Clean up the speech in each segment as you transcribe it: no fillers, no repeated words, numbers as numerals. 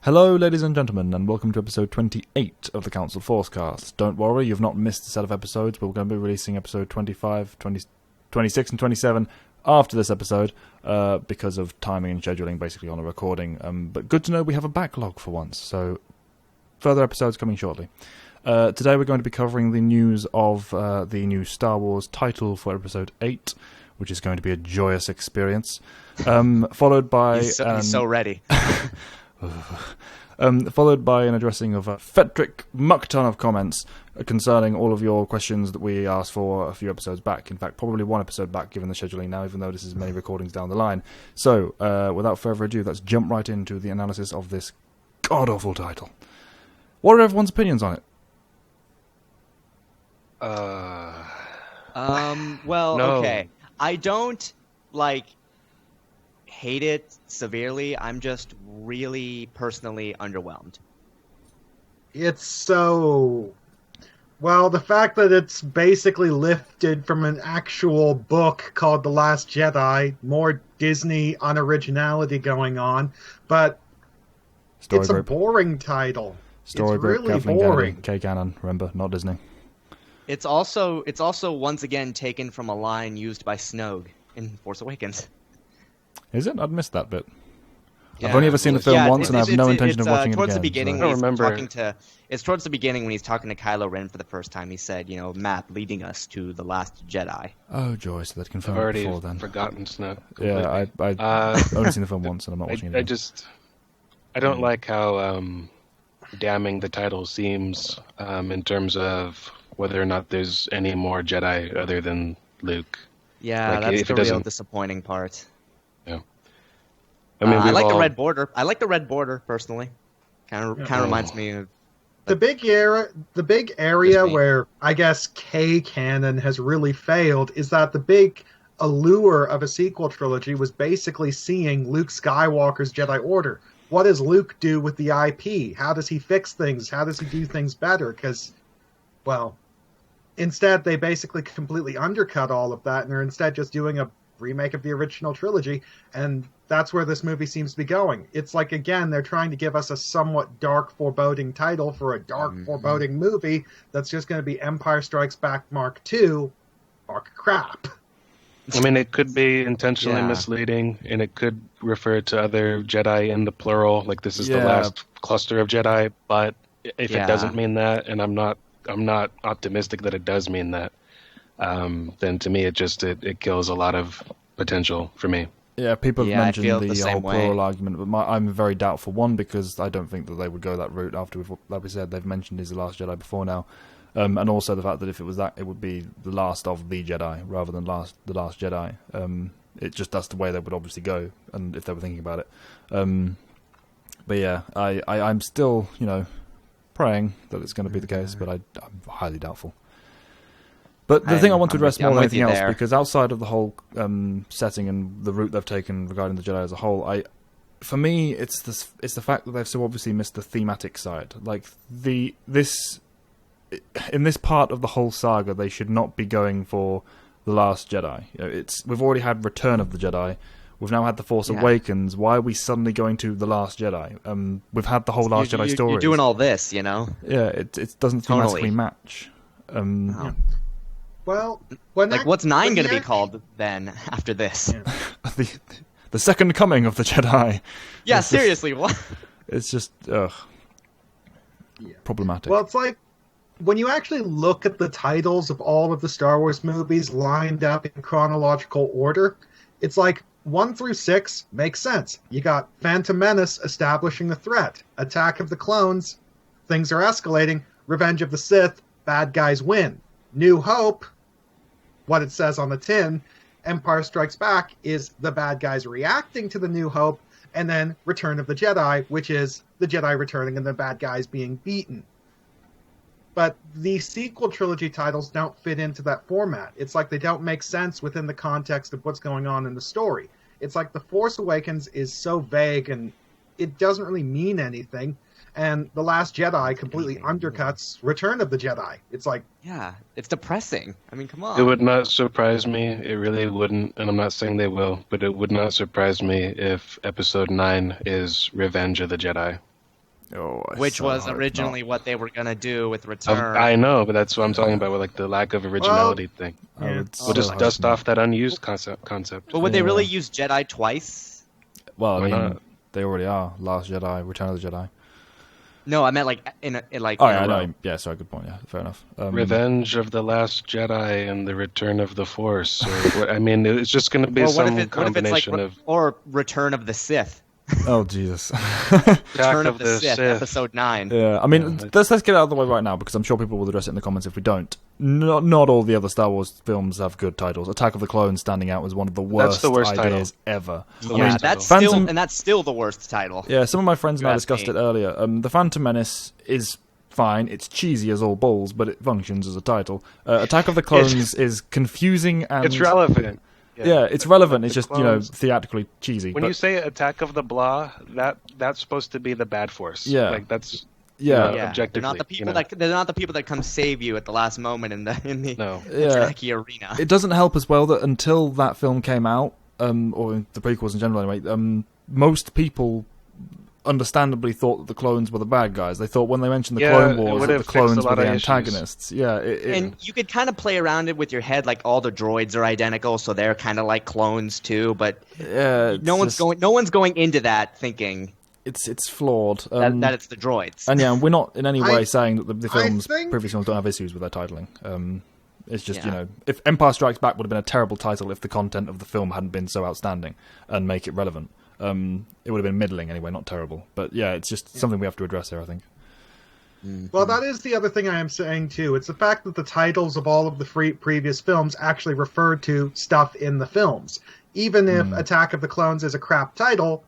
Hello, ladies and gentlemen, and welcome to episode 28 of the Council Forcecast. Don't worry, you've not missed a set of episodes, but we're going to be releasing episode 25, 26, and 27 after this episode because of timing and scheduling, basically, on a recording. But good to know we have a backlog for once, so further episodes coming shortly. Today we're going to be covering the news of the new Star Wars title for episode 8, which is going to be a joyous experience, followed by... He's so ready. Followed by an addressing of a Fetric muck-ton of comments concerning all of your questions that we asked for a few episodes back. In fact, probably one episode back, given the scheduling now, even though this is many recordings down the line. So, without further ado, let's jump right into the analysis of this god-awful title. What are everyone's opinions on it? Well, No. okay. I don't, hate it severely. I'm just really personally underwhelmed. It's so... Well, the fact that it's basically lifted from an actual book called The Last Jedi, more Disney unoriginality going on, but Story it's group. a boring title. Story it's group, really Kathleen boring. Kennedy, Canon, remember, not Disney. It's also once again taken from a line used by Snoke in Force Awakens. Is it? I'd missed that bit. Yeah. I've only ever seen the film once, and I have no intention of watching it towards again. the beginning, so. I don't remember. It's towards the beginning when he's talking to Kylo Ren for the first time. He said, "Map leading us to the Last Jedi." Oh, joy, so they'd I've confirmed it already before then. forgotten Snoke. Yeah, I've only seen the film once, and I'm not watching it again. I don't like how damning the title seems in terms of whether or not there's any more Jedi other than Luke. Yeah, Like, that's if the it real doesn't- disappointing part. Yeah. I mean, I we've like the all- red border. I like the red border personally. Kind of reminds me of The big area Disney. where I guess Canon has really failed is that the big allure of a sequel trilogy was basically seeing Luke Skywalker's Jedi Order. What does Luke do with the IP? How does he fix things? How does he do things better? Because, well, instead they basically completely undercut all of that and are instead just doing a remake of the original trilogy, and that's where this movie seems to be going. It's like, again, they're trying to give us a somewhat dark, foreboding title for a dark, foreboding movie that's just going to be Empire Strikes Back Mark II. Mark crap. I mean, it could be intentionally Yeah. misleading, and it could refer to other Jedi in the plural, like this is the Yeah. last cluster of Jedi. But if Yeah. it doesn't mean that, and I'm not optimistic that it does mean that, then to me it kills a lot of potential for me. Yeah, people have Yeah, I mentioned feel the the whole same way. plural argument, but I'm very doubtful. One, because I don't think that they would go that route after, like we said, they've mentioned he's the Last Jedi before now. And also the fact that if it was that, it would be the last of the Jedi rather than the Last Jedi. That's the way they would obviously go, and if they were thinking about it. But yeah, I'm still, praying that it's going to be the case, but I'm highly doubtful. But the thing I want to address more than anything else, because outside of the whole setting and the route they've taken regarding the Jedi as a whole, for me, it's the fact that they've so obviously missed the thematic side. Like in this part of the whole saga, they should not be going for the Last Jedi. We've already had Return of the Jedi. We've now had The Force Awakens. Why are we suddenly going to The Last Jedi? We've had the whole Last Jedi story. You're doing all this, Yeah, it doesn't thematically match. Well, what's 9 going to be called then after this? Yeah. The second coming of the Jedi. Yeah, It's seriously, what? It's just problematic. Well, it's like when you actually look at the titles of all of the Star Wars movies lined up in chronological order, it's like 1 through 6 makes sense. You got Phantom Menace establishing the threat, Attack of the Clones, things are escalating, Revenge of the Sith, bad guys win. New Hope, what it says on the tin, Empire Strikes Back is the bad guys reacting to the New Hope, and then Return of the Jedi, which is the Jedi returning and the bad guys being beaten. But the sequel trilogy titles don't fit into that format. It's like they don't make sense within the context of what's going on in the story. It's like The Force Awakens is so vague and it doesn't really mean anything. And The Last Jedi completely undercuts Return of the Jedi. It's like... Yeah, it's depressing. I mean, come on. It would not surprise me. It really wouldn't, and I'm not saying they will, but it would not surprise me if Episode 9 is Revenge of the Jedi. which so was hope originally not. what they were gonna do with Return. I know, but that's what I'm talking about with like the lack of originality thing. I would We'll just so dust hope off that unused concept. But would they really Yeah. use Jedi twice? not. Well, Why I mean, not? they already are. Last Jedi, Return of the Jedi. No, I meant like in like. Oh in yeah, a I row. know. Yeah, sorry, good point. Yeah, fair enough. Revenge of the Last Jedi and the Return of the Force. Or what, I mean, it's just going to be Or some what if it's like combination of or Return of the Sith? Oh Jesus. Return of of the the Sith, Sith. Episode 9. Yeah, I mean, Yeah, let's get it out of the way right now because I'm sure people will address it in the comments if we don't. Not all the other Star Wars films have good titles. Attack of the Clones standing out as one of the worst, the worst ideas ever. the I worst mean, title. That's Phantom- still, and that's still the worst title. Yeah, some of my friends and I That's discussed me. it earlier. The Phantom Menace is fine. It's cheesy as all balls, but it functions as a title. Attack of the Clones is confusing and it's relevant. Yeah, it's relevant. It's The just clones- theatrically cheesy. When but, you say Attack of the Blah, that's supposed to be the bad force. Yeah. Like that's yeah, Yeah, they're objectively, not the people you know. they're not the people that come save you at the last moment in the no. yeah. Iraqi arena. It doesn't help as well that until that film came out, or the prequels in general anyway, most people understandably thought that the clones were the bad guys. They thought when they mentioned the Yeah, Clone it Wars would that have the fixed a clones were lot the of issues. antagonists. Yeah, And you could kind of play around it with your head, like all the droids are identical, so they're kind of like clones too. But yeah, it's no one's just- going into that thinking It's flawed. that it's the droids. And yeah, we're not in any way I- saying that the films, think- previous films, don't have issues with their titling. It's just, Yeah. if Empire Strikes Back would have been a terrible title if the content of the film hadn't been so outstanding and make it relevant. It would have been middling anyway, not terrible. But yeah, it's just something we have to address here, I think. Well, that is the other thing I am saying too. It's the fact that the titles of all of the previous films actually referred to stuff in the films. Even if Attack of the Clones is a crap title,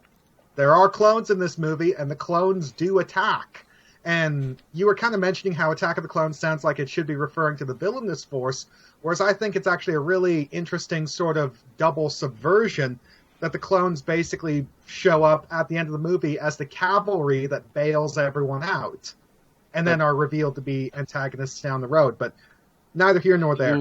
there are clones in this movie, and the clones do attack. And you were kind of mentioning how Attack of the Clones sounds like it should be referring to the villainous force, whereas I think it's actually a really interesting sort of double subversion that the clones basically show up at the end of the movie as the cavalry that bails everyone out, and then are revealed to be antagonists down the road. But neither here nor there.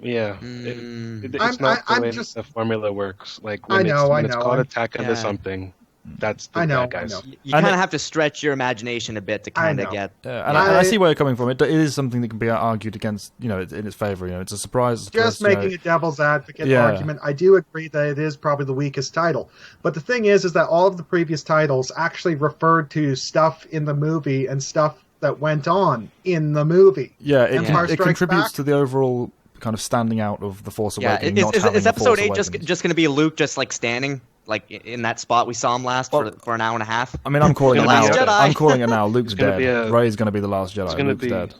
It's I'm- not I'm the way just- the formula works. Like I when know, it's called I'm- Attack of Yeah. the something, that's the I know, bad guys. I know. You kind of have to stretch your imagination a bit to kind I of know. get. And I see where you're coming from. It is something that can be argued against, in its favour. It's a surprise. Just making a devil's advocate argument, I do agree that it is probably the weakest title. But the thing is that all of the previous titles actually referred to stuff in the movie and stuff that went on in the movie. Yeah, Empire it Strikes contributes Back. to the overall kind of standing out of the Force Yeah, Awakens. is episode 8 just just going to be Luke just like standing like in that spot we saw him last for an hour and a half? I mean, I'm calling it gonna now. be Jedi. I'm calling it now. Luke's It's gonna dead. be a- Rey's going to be the last Jedi. It's gonna Luke's be- dead,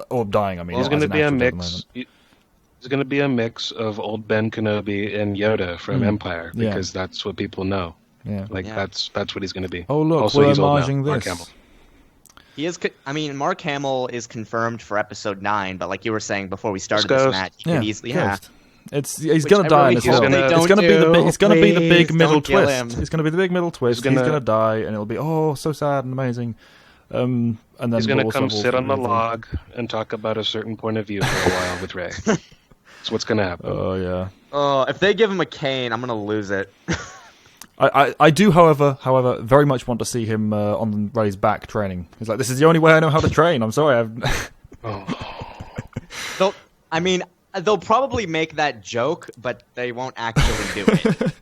or dying. I mean, There's not going as to an be a actor at the mix. moment. There's going to be a mix of old Ben Kenobi and Yoda from Empire Yeah. because that's what people know. Yeah. Like Yeah. that's what he's going to be. Oh look, also, we're he's old now. homaging Mark this. Hamill. He is. I mean, Mark Hamill is confirmed for episode 9, but like you were saying before we started Ghost. this match, he could easily Ghost. He's Which going to I die really in this hope film. they It's don't going to be the do. big. It's going to be the big Please middle don't kill twist. him. It's going to be the big middle twist. He's gonna- going to die, and it'll be so sad and amazing. And then He's going to we'll come also sit on the reveal- log and talk about a certain point of view for a while with Rey. That's what's going to happen. Oh yeah. Oh, if they give him a cane, I'm gonna lose it. I do, however, very much want to see him on Rey's back training. He's like, this is the only way I know how to train. I'm sorry. They'll probably make that joke, but they won't actually do it.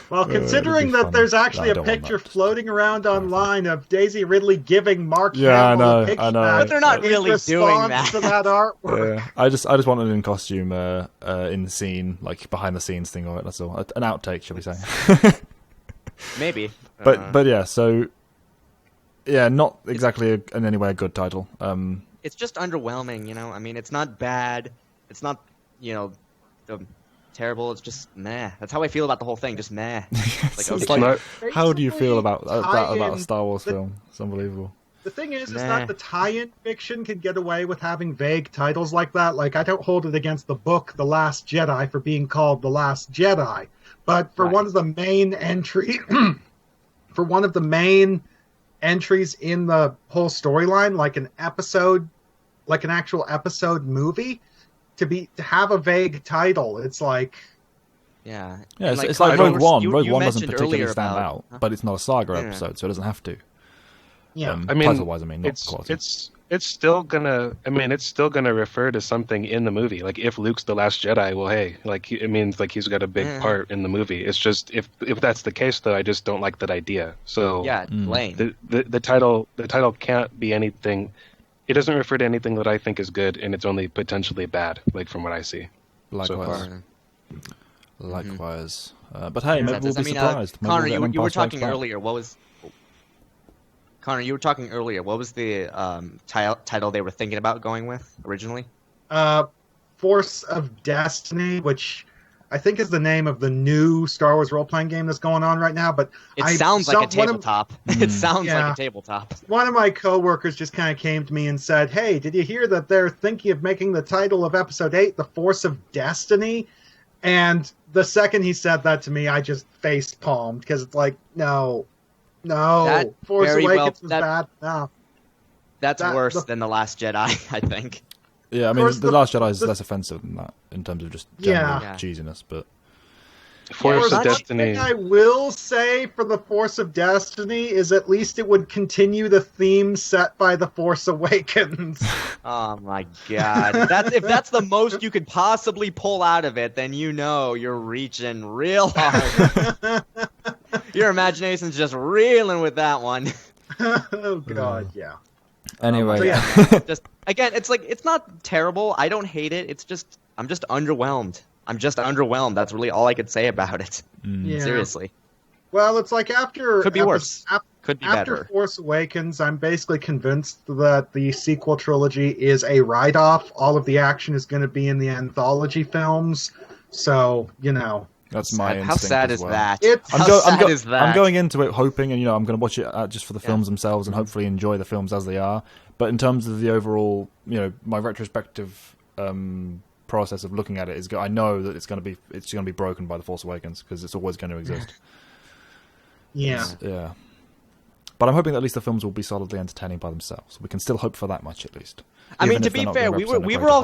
Well, considering it'd be that fun. there's actually I a don't want picture that. floating around online of Daisy Ridley giving Mark Yeah, I Hamill know, a picture I know. But they're not in really doing response that. to that artwork. Yeah. I just wanted it in costume, in the scene, like behind the scenes thing of it. That's all. An outtake, shall we say? Maybe. But yeah, so yeah, not exactly in any way a good title. It's just underwhelming, you know. I mean, it's not bad. It's not, terrible. It's just meh. That's how I feel about the whole thing. Just meh. It's okay. like, not- how do you feel about that about a tie-in- Star Wars the- film? It's unbelievable. The thing is Nah. that the tie-in fiction can get away with having vague titles like that. Like, I don't hold it against the book The Last Jedi for being called The Last Jedi. But for Right. one of the main for one of the main entries in the whole storyline, like an episode, like an actual episode movie, to have a vague title, it's like, Yeah. Yeah, And, it's like Rogue One. Rogue you One doesn't mentioned particularly earlier stand about- out, but it's not a saga Yeah. episode, so it doesn't have to. Yeah. I mean, title-wise, not it's quality. it's still gonna. I mean, it's still gonna refer to something in the movie. Like if Luke's the Last Jedi, well, hey, like it means like he's got a big part in the movie. It's just if that's the case, though, I just don't like that idea. So Yeah, lame. the title can't be anything. It doesn't refer to anything that I think is good, and it's only potentially bad. Like from what I see. Likewise. So far. Likewise. But hey, maybe we'll be surprised. Maybe Connor, we'll get an you were Empire Strikes talking Back. earlier. Connor, you were talking earlier. What was the title they were thinking about going with originally? Force of Destiny, which I think is the name of the new Star Wars role-playing game that's going on right now. But It sounds like a tabletop. It sounds Yeah. like a tabletop. One of my coworkers just kind of came to me and said, "Hey, did you hear that they're thinking of making the title of Episode 8 the Force of Destiny?" And the second he said that to me, I just face palmed because it's like, no, That Force very Awakens well- was bad. No, That's That- worse than The Last Jedi, I think. Yeah, I mean, course, The Last Jedi is less offensive than that in terms of just general Yeah. cheesiness, but Force Yeah, of One Destiny. thing I will say for the Force of Destiny is at least it would continue the theme set by the Force Awakens. Oh my god. If that's the most you could possibly pull out of it, then you know you're reaching real hard. Your imagination's just reeling with that one. Oh God, yeah. anyway. So, yeah. Just again, it's like it's not terrible. I don't hate it. It's just I'm just underwhelmed. That's really all I could say about it. Yeah. Seriously. Well, it's like after Could be worse. Could be After better. Force Awakens, I'm basically convinced that the sequel trilogy is a write-off. All of the action is going to be in the anthology films. So, That's my How instinct sad as is well. that? It's- How sad is that? I'm going into it hoping, and I'm going to watch it just for the films themselves, and hopefully enjoy the films as they are. But in terms of the overall, my retrospective process of looking at it is, I know that it's going to be broken by the Force Awakens because it's always going to exist. yeah. Yeah. But I'm hoping that at least the films will be solidly entertaining by themselves. We can still hope for that much at least. I mean, Even to if they're be not fair, gonna we represent a were greater all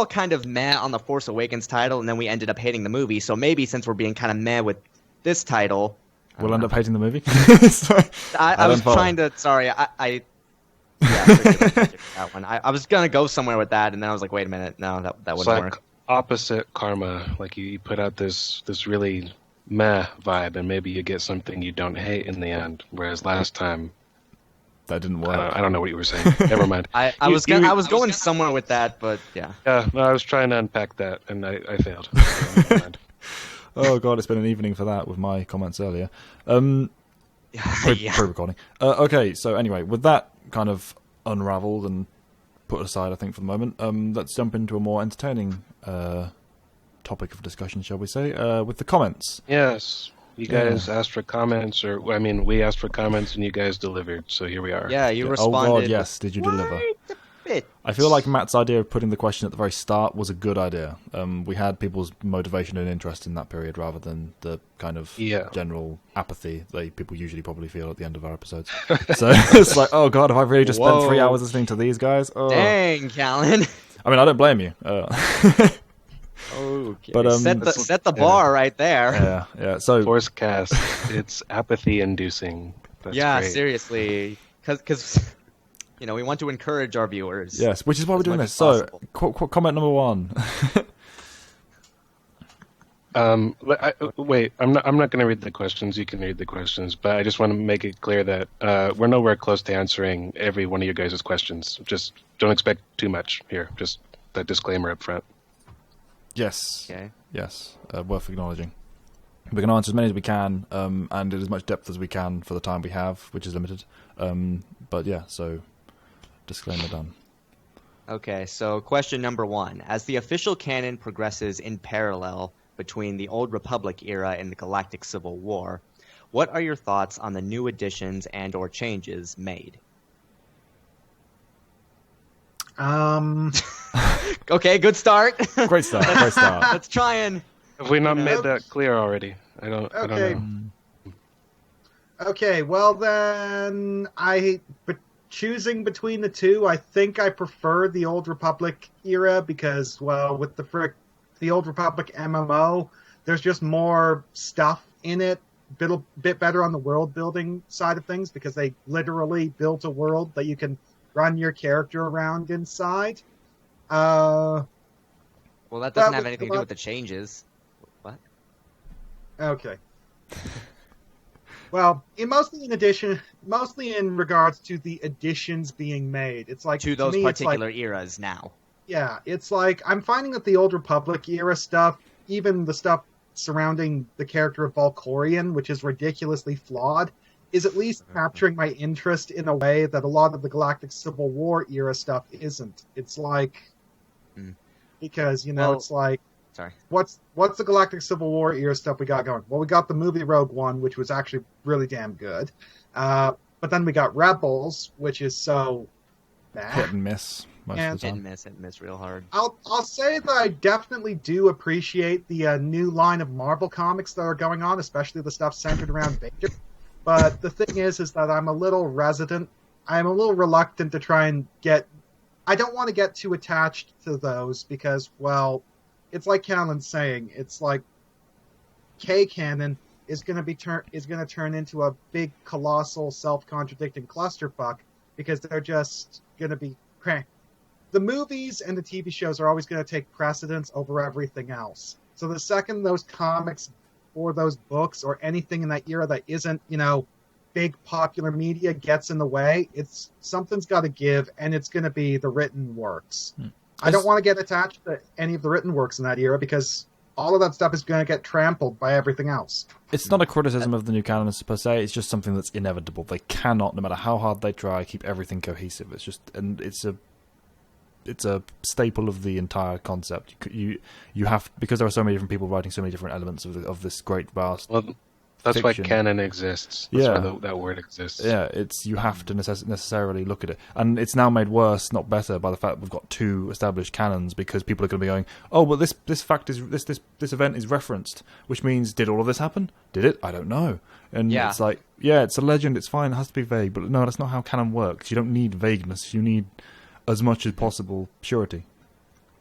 whole. kind of meh on the Force Awakens title, and then we ended up hating the movie. So maybe since we're being kind of meh with this title, We'll end up hating the movie. Sorry. I was don't follow. trying to. Sorry, that one. I was gonna go somewhere with that, and then I was like, wait a minute, no, that It's wouldn't like work. opposite karma. Like you put out this really meh vibe, and maybe you get something you don't hate in the end. Whereas last time, That didn't work. I don't know what you were saying. Never mind. I You- was you- going somewhere with that, but yeah. Yeah, no, I was trying to unpack that, and I failed. Never mind. Oh god, it's been an evening for that with my comments earlier. Yeah. Pre-recording. Okay, so anyway, with that kind of unravelled and put aside, I think, for the moment, let's jump into a more entertaining topic of discussion, shall we say, with the comments. Yes, you guys asked for comments, we asked for comments, and you guys delivered. So here we are. Yeah, you Oh responded. god, yes, did you deliver? Quite a bit. I feel like Matt's idea of putting the question at the very start was a good idea. We had people's motivation and interest in that period rather than the kind of general apathy that people usually probably feel at the end of our episodes. So it's like, oh god, have I really just spent 3 hours listening to these guys? Oh. Dang, Callan. I mean, I don't blame you. Okay. But, set the bar right there. yeah. So Forcecast, it's apathy-inducing. That's Yeah, great. seriously, because we want to encourage our viewers. yes, which is why we're as doing much this. as So, possible. comment number 1. Wait, I'm not going to read the questions. You can read the questions, but I just want to make it clear that we're nowhere close to answering every one of your guys' questions. Just don't expect too much here. Just that disclaimer up front. Yes. Okay. Yes. Worth acknowledging. We're going to answer as many as we can, and in as much depth as we can for the time we have, which is limited. But yeah, so disclaimer done. Okay, so question number 1. As the official canon progresses in parallel between the Old Republic era and the Galactic Civil War, what are your thoughts on the new additions and or changes made? Okay, good start. Great start. Great start. Let's try and... Have we not Yeah. made that clear already? I don't Okay. know. Okay, well then, choosing between the two, I think I prefer the Old Republic era because, well, with the Old Republic MMO, there's just more stuff in it, bit better on the world building side of things because they literally built a world that you can run your character around inside. Well, that doesn't have anything to do with the changes. What? Okay. Well, mostly in regards to the additions being made. It's like to those particular eras now. Yeah, it's like I'm finding that the Old Republic era stuff, even the stuff surrounding the character of Valkorion, which is ridiculously flawed, is at least capturing my interest in a way that a lot of the Galactic Civil War era stuff isn't. It's like because it's like sorry. What's the Galactic Civil War era stuff we got going? Well, we got the movie Rogue One, which was actually really damn good. But then we got Rebels, which is so bad. Hit and miss. Hit and miss real hard. I'll say that I definitely do appreciate the new line of Marvel comics that are going on, especially the stuff centered around Vader. But the thing is that I'm a little reluctant to try and I don't want to get too attached to those because, well, it's like Callan's saying, it's like Canon is going to turn into a big, colossal, self-contradicting clusterfuck because they're just going to be the movies and the TV shows are always going to take precedence over everything else. So the second those comics or those books or anything in that era that isn't, big popular media gets in the way, something's got to give, and it's going to be the written works. I don't want to get attached to any of the written works in that era because all of that stuff is going to get trampled by everything else. It's not a criticism of the new canon per se. It's just something that's inevitable. They cannot, no matter how hard they try, keep everything cohesive. It's a staple of the entire concept. You have, because there are so many different people writing so many different elements of this great vast. Well, that's fiction. Why canon exists. That's why that word exists. Yeah, you have to necessarily look at it, and it's now made worse, not better, by the fact that we've got two established canons because people are going to be going, oh, well, this event is referenced, which means did all of this happen? Did it? I don't know. And it's like, it's a legend. It's fine. It has to be vague, but no, that's not how canon works. You don't need vagueness. You need as much as possible surety.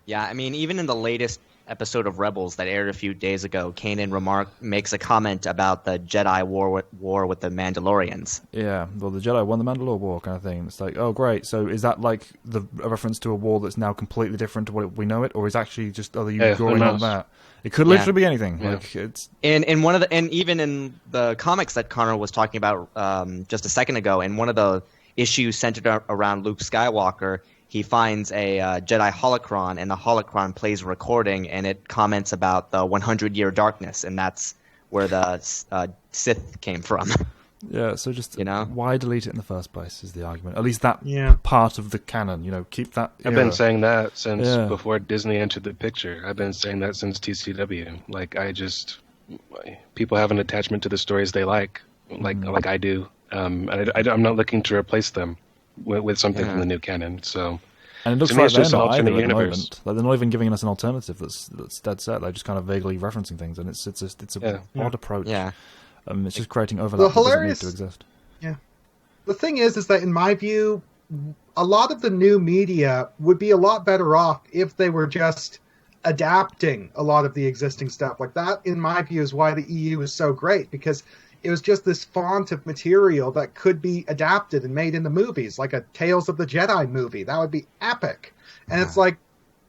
Yeah, I mean, even in the latest episode of Rebels that aired a few days ago, Kanan makes a comment about the Jedi war with the Mandalorians. Yeah, well, the Jedi won the Mandalore War kind of thing. It's like, oh, great. So is that like a reference to a war that's now completely different to what we know it, or is actually just are you drawing on that? It could literally be anything. Yeah. Like it's and even in the comics that Connor was talking about just a second ago, in one of the issues centered around Luke Skywalker, he finds a Jedi holocron, and the holocron plays a recording, and it comments about the 100-year darkness, and that's where the Sith came from. Yeah, so just why delete it in the first place is the argument. At least that part of the canon, keep that. I've been saying that since before Disney entered the picture. I've been saying that since TCW. Like, people have an attachment to the stories they like I do. I'm not looking to replace them with something from the new canon. So, and it looks like they're not either at the moment. Like, they're not even giving us an alternative that's dead set. They're just kind of vaguely referencing things, and it's a odd approach. Yeah, it's just creating overlap that doesn't need to exist. Yeah, the thing is that in my view, a lot of the new media would be a lot better off if they were just adapting a lot of the existing stuff. Like that, in my view, is why the EU is so great, because it was just this font of material that could be adapted and made into movies, like a Tales of the Jedi movie. That would be epic. And it's like,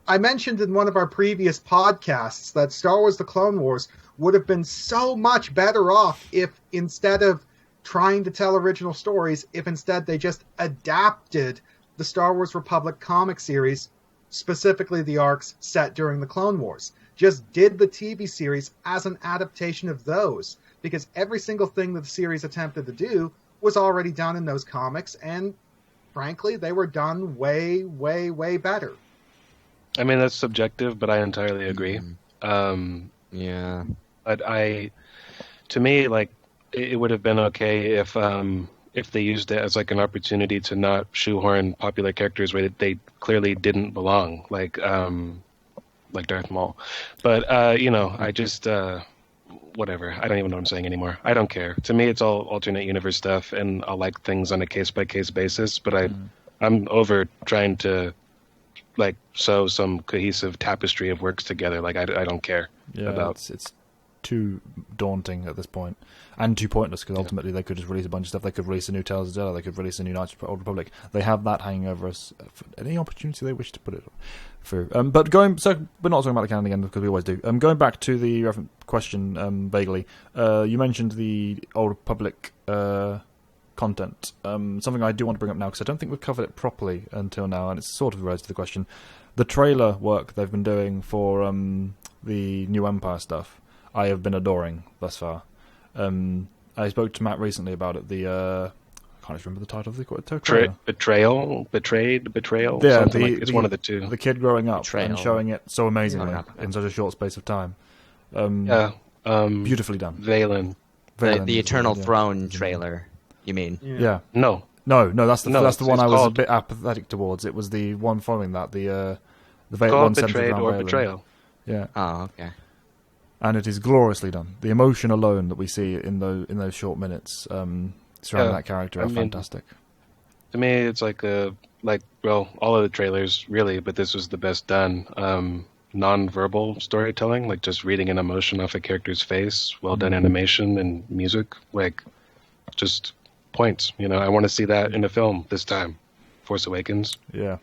I mentioned in one of our previous podcasts that Star Wars The Clone Wars would have been so much better off if, instead of trying to tell original stories, if instead they just adapted the Star Wars Republic comic series, specifically the arcs set during the Clone Wars. Just did the TV series as an adaptation of those. Because every single thing that the series attempted to do was already done in those comics, and frankly, they were done way, way, way better. I mean, that's subjective, but I entirely agree. Yeah. But to me, like, it would have been okay if they used it as like an opportunity to not shoehorn popular characters where they clearly didn't belong, like Darth Maul. But I just. Whatever. I don't even know what I'm saying anymore. I don't care. To me, it's all alternate universe stuff, and I'll like things on a case-by-case basis, but I'm over trying to, like, sew some cohesive tapestry of works together. Like, I don't care about... It's too daunting at this point, and too pointless, because ultimately they could just release a bunch of stuff. They could release a new Tales of the Jedi, they could release a new Knights of the Old Republic. They have that hanging over us for any opportunity they wish to put it through. But we're not talking about the canon again, because we always do. Going back to the question vaguely, you mentioned the Old Republic content. Something I do want to bring up now, because I don't think we've covered it properly until now, and it's sort of related to the question. The trailer work they've been doing for the New Empire stuff, I have been adoring thus far. I spoke to Matt recently about it. I can't remember the title of the trailer. Betrayal. Yeah, it's one of the two. The kid growing up and showing it so amazingly in such a short space of time. Beautifully done. Valen. The Eternal Throne trailer, you mean? Yeah. No, that's the one I was a bit apathetic towards. It was the one following that, the called Betrayed or Betrayal. Yeah. Oh, okay. And it is gloriously done. The emotion alone that we see in those short minutes surrounding that character are fantastic. To me, it's all of the trailers really, but this was the best done. Non-verbal storytelling, like just reading an emotion off a character's face, well done animation and music, like just points. I want to see that in a film this time. Force Awakens. Yeah.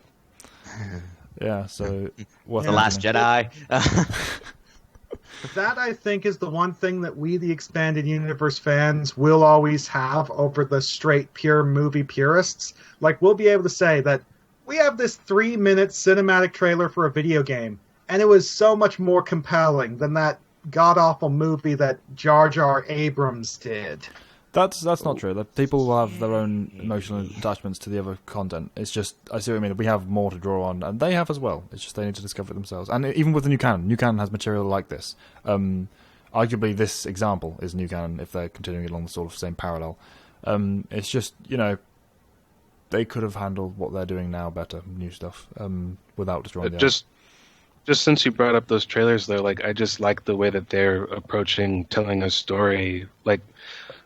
Yeah, so... The Last Jedi. That, I think, is the one thing that we, the Expanded Universe fans, will always have over the straight, pure movie purists. Like, we'll be able to say that we have this 3-minute cinematic trailer for a video game, and it was so much more compelling than that god-awful movie that Jar Jar Abrams did. That's not true. That people will have their own emotional attachments to the other content. It's just, I see what I mean. We have more to draw on, and they have as well. It's just they need to discover it themselves. And even with the new canon has material like this. Arguably, this example is new canon if they're continuing along the sort of same parallel. It's just, they could have handled what they're doing now better, new stuff, without destroying the Just since you brought up those trailers, though, I just like the way that they're approaching telling a story.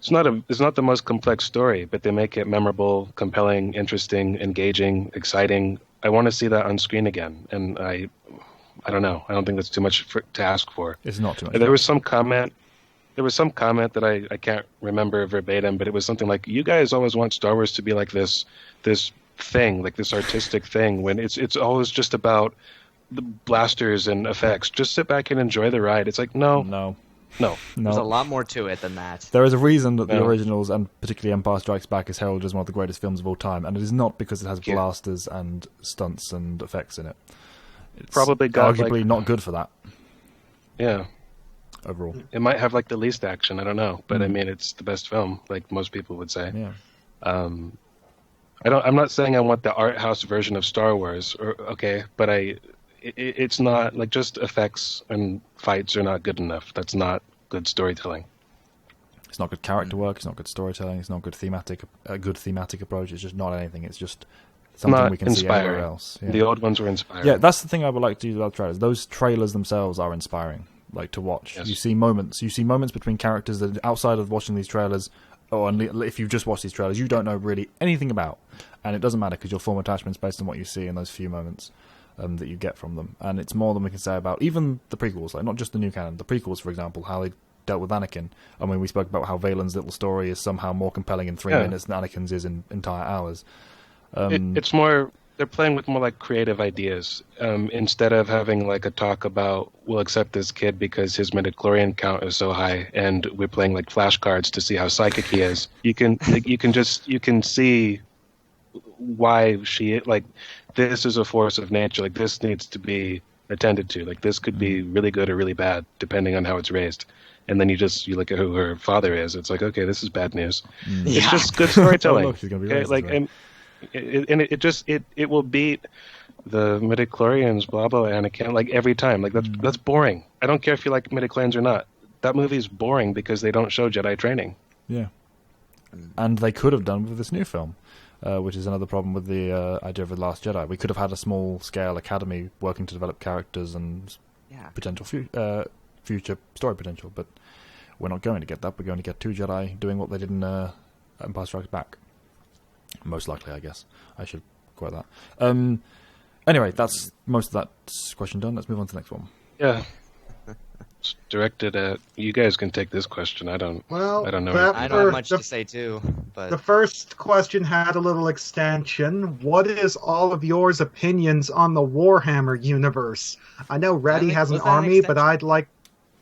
It's not the most complex story, but they make it memorable, compelling, interesting, engaging, exciting. I want to see that on screen again, and I don't know. I don't think that's too much to ask for. It's not too much. There was some comment that I can't remember verbatim, but it was something like, "You guys always want Star Wars to be like this thing, like this artistic thing, when it's always just about the blasters and effects. Just sit back and enjoy the ride." It's like, no. There's a lot more to it than that. There is a reason that the originals, and particularly Empire Strikes Back, is heralded as one of the greatest films of all time, and it is not because it has blasters and stunts and effects in it. It's probably arguably not good for that. Yeah. Overall. It might have the least action, I don't know, but I mean, it's the best film, like most people would say. Yeah. I'm not saying I want the art house version of Star Wars, but it's not just effects and fights are not good enough. That's not good storytelling. It's not good character work. It's not good storytelling. It's not good thematic approach. It's just not anything. It's just something we can see everywhere else. Yeah. The old ones were inspiring. Yeah, that's the thing I would like to do about trailers. Those trailers themselves are inspiring, to watch. Yes. You see moments between characters that outside of watching these trailers, or if you've just watched these trailers, you don't know really anything about, and it doesn't matter because you'll form attachments based on what you see in those few moments. That you get from them, and it's more than we can say about even the prequels, not just the new canon. The prequels, for example, how they dealt with Anakin. I mean, we spoke about how Valen's little story is somehow more compelling in 3 minutes than Anakin's is in entire hours. It's more, they're playing with more creative ideas instead of having a talk about, we'll accept this kid because his midichlorian count is so high, and we're playing flashcards to see how psychic he is. You can see why she this is a force of nature. This needs to be attended to. This could be really good or really bad depending on how it's raised. And then you look at who her father is. It's okay, this is bad news. It's just good storytelling. She's gonna be racist, and it will beat the midichlorians, blah blah, Anakin every time. That's boring. I don't care if you like midichlorians or not. That movie is boring because they don't show Jedi training. Yeah, and they could have done with this new film. Which is another problem with the idea of The Last Jedi. We could have had a small-scale academy working to develop characters and potential future story potential, but we're not going to get that. We're going to get 2 Jedi doing what they did in Empire Strikes Back. Most likely, I guess. I should quote that. Anyway, that's most of that question done. Let's move on to the next one. Yeah. It's directed at you guys. Can take this question. I don't know. I don't have much to say too. But the first question had a little extension. What is all of yours opinions on the Warhammer universe? I know Reddy has an army, but I'd like.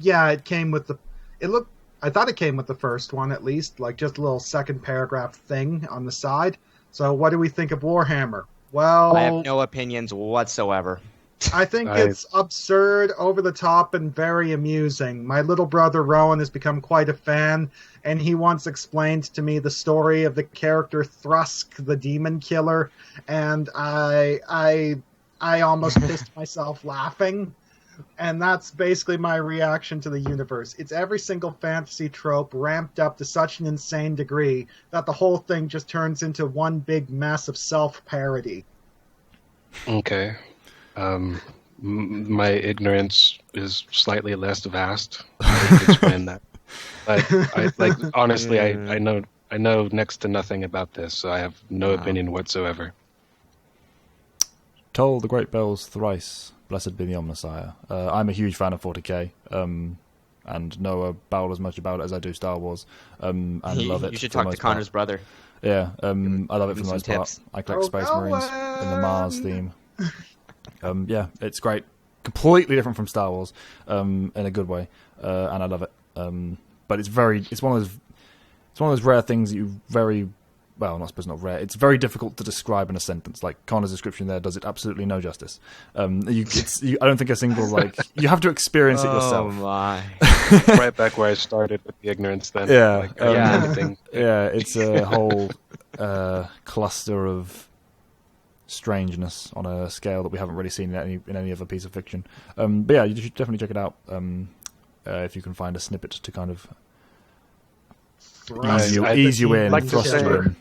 Yeah, it came with the. It looked. I thought it came with the first one at least, like just a little second paragraph thing on the side. So, what do we think of Warhammer? Well, I have no opinions whatsoever. I think it's absurd, over the top, and very amusing. My little brother Rowan has become quite a fan, and he once explained to me the story of the character Thrusk, the demon killer, and I almost pissed myself laughing. And that's basically my reaction to the universe. It's every single fantasy trope ramped up to such an insane degree that the whole thing just turns into one big mess of self-parody. Okay. My ignorance is slightly less vast. I can explain that. But honestly, I know next to nothing about this, so I have no opinion whatsoever. Toll the great bells thrice, blessed be the Omnissiah. I'm a huge fan of 40k, and know about as much about it as I do Star Wars, and love it. You should talk to Connor's brother. Yeah, I love it for the most part. I collect Space Marines in the Mars theme. Yeah, it's great. Completely different from Star Wars, in a good way, and I love it. But it's one of those rare things that you not rare. It's very difficult to describe in a sentence. Like Connor's description there does it absolutely no justice. I don't think a single you have to experience it yourself. Oh my! Right back where I started with the ignorance. Then, yeah, yeah, it's a whole cluster of strangeness on a scale that we haven't really seen in any other piece of fiction. But yeah, you should definitely check it out if you can find a snippet to kind of ease you in, thrust you in.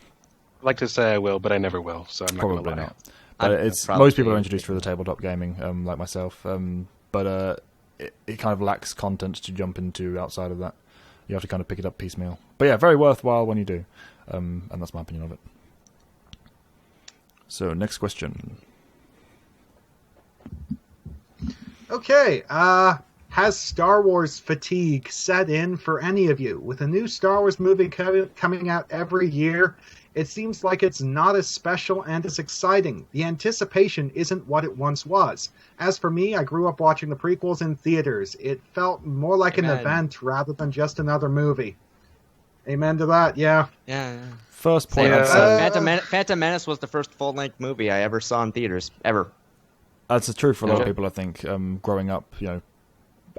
I'd like to say I will, but I never will, so I'm not going to lie. Not. But most people are introduced through the tabletop gaming, like myself. But it kind of lacks content to jump into outside of that. You have to kind of pick it up piecemeal. But yeah, very worthwhile when you do. And that's my opinion of it. So, next question. Okay, has Star Wars fatigue set in for any of you? With a new Star Wars movie coming out every year, it seems like it's not as special and as exciting. The anticipation isn't what it once was. As for me, I grew up watching the prequels in theaters. It felt more like an event rather than just another movie. Amen to that, yeah. Yeah. First point. Phantom Menace was the first full-length movie I ever saw in theaters, ever. That's true for a lot of people, I think. Growing up,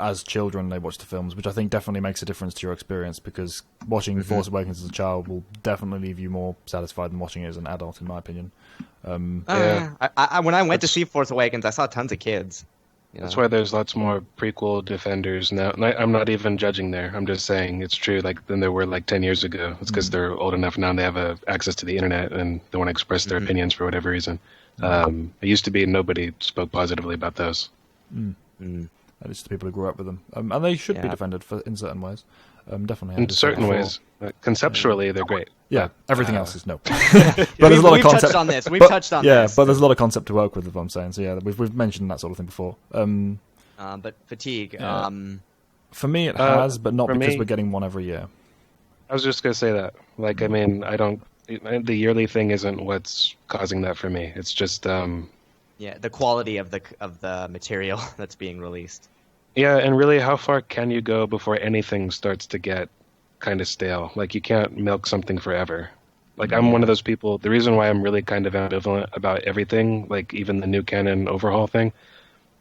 as children, they watch the films, which I think definitely makes a difference to your experience, because watching Force Awakens as a child will definitely leave you more satisfied than watching it as an adult, in my opinion. When I went to see Force Awakens, I saw tons of kids. That's why there's lots more prequel defenders now. And I'm not even judging there. I'm just saying it's true. Than there were 10 years ago. It's because they're old enough now and they have access to the internet and they want to express their opinions for whatever reason. It used to be nobody spoke positively about those. At least the people who grew up with them, and they should be defended in certain ways. Definitely. In certain ways, conceptually, they're great. Yeah, everything else is no. But there's a lot of concept. Touched on this. We've touched on this. Yeah, but there's a lot of concept to work with, if I'm saying. So yeah, we've mentioned that sort of thing before. But fatigue. Yeah. For me, it has, but not because we're getting one every year. I was just gonna say that. I don't. The yearly thing isn't what's causing that for me. It's just. The quality of the material that's being released. Yeah, and really, how far can you go before anything starts to get kind of stale? You can't milk something forever. I'm one of those people. The reason why I'm really kind of ambivalent about everything, even the new canon overhaul thing,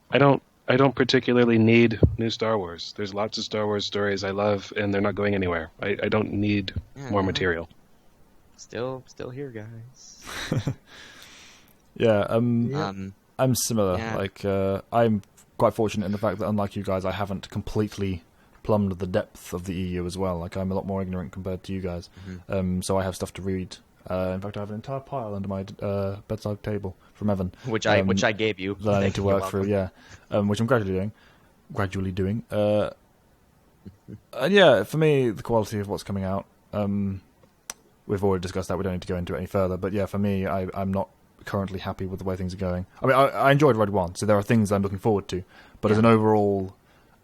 I don't particularly need new Star Wars. There's lots of Star Wars stories I love, and they're not going anywhere. I don't need more material. Still here, guys. Yeah, I'm similar. Yeah. I'm quite fortunate in the fact that, unlike you guys, I haven't completely plumbed the depth of the EU as well. I'm a lot more ignorant compared to you guys. So I have stuff to read. In fact, I have an entire pile under my bedside table from Evan, which I gave you. That I need to work through. Yeah, which I'm gradually doing. And yeah, for me, the quality of what's coming out. We've already discussed that. We don't need to go into it any further. But yeah, for me, I'm not currently happy with the way things are going. I mean, I enjoyed Red One, so there are things I'm looking forward to. But as an overall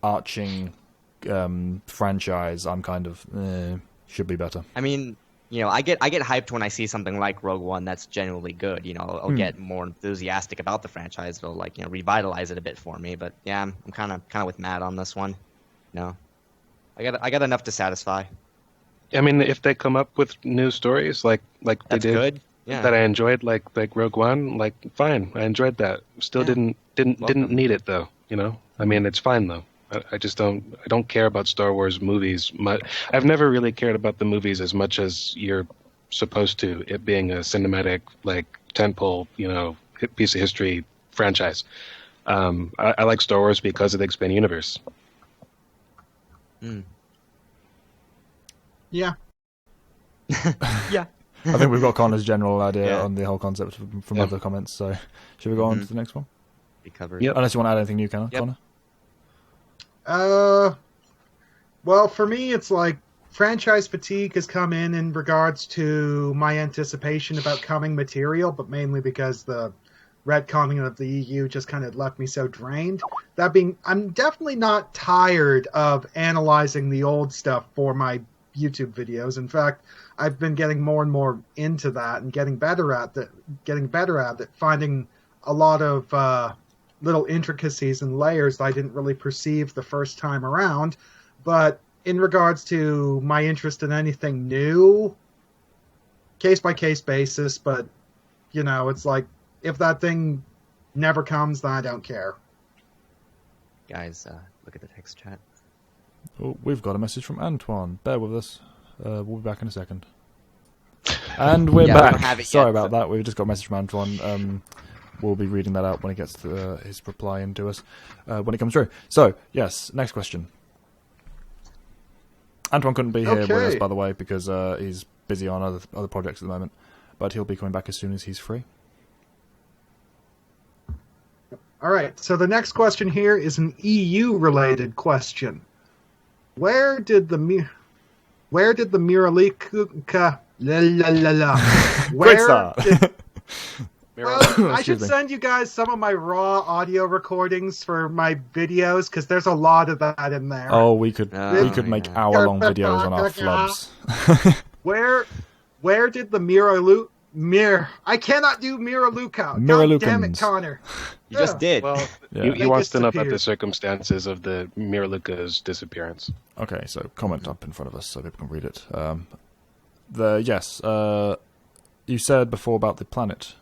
arching franchise, I'm kind of should be better. I mean, I get hyped when I see something like Rogue One that's genuinely good. I'll get more enthusiastic about the franchise. It'll revitalize it a bit for me. But yeah, I'm kind of with Matt on this one. I got enough to satisfy. I mean, if they come up with new stories like they That's did good. Yeah. that I enjoyed, like Rogue One, fine, I enjoyed that. Still didn't need it though. I mean, it's fine though. I just don't care about Star Wars movies much. I've never really cared about the movies as much as you're supposed to, it being a cinematic, tentpole, piece of history franchise. I like Star Wars because of the expanded universe. Yeah. Yeah. I think we've got Connor's general idea Yeah. on the whole concept from other comments, so should we go on to the next one? We covered. Yep. Unless you want to add anything new, Connor? Yep. Well, for me, it's like franchise fatigue has come in regards to my anticipation about coming material, but mainly because the retconning of the EU just kind of left me so drained. I'm definitely not tired of analyzing the old stuff for my YouTube videos. In fact, I've been getting more and more into that and getting better at it, finding a lot of little intricacies and layers that I didn't really perceive the first time around. But in regards to my interest in anything new, case by case basis, but it's like if that thing never comes, then I don't care. Guys, look at the text chat. Oh, we've got a message from Antoine. Bear with us. We'll be back in a second. And we're Yeah, we back. don't have it Sorry yet, about that. We've just got a message from Antoine. We'll be reading that out when he gets his reply into us when it comes through. So, yes, next question. Antoine couldn't be here with us, by the way, because he's busy on other projects at the moment. But he'll be coming back as soon as he's free. All right, so the next question here is an EU-related question. Where did the Miralika Great start. Well, I should me. send you guys some of my raw audio recordings for my videos because there's a lot of that in there. Oh, we could make yeah. hour-long videos on our flubs. Where did the I cannot do Miraluka. God damn it, Connor. You just did. Well, Yeah. he wants to know about the disappeared. circumstances of the Miraluka's disappearance. Okay, so comment up in front of us so people can read it. You said before about the planet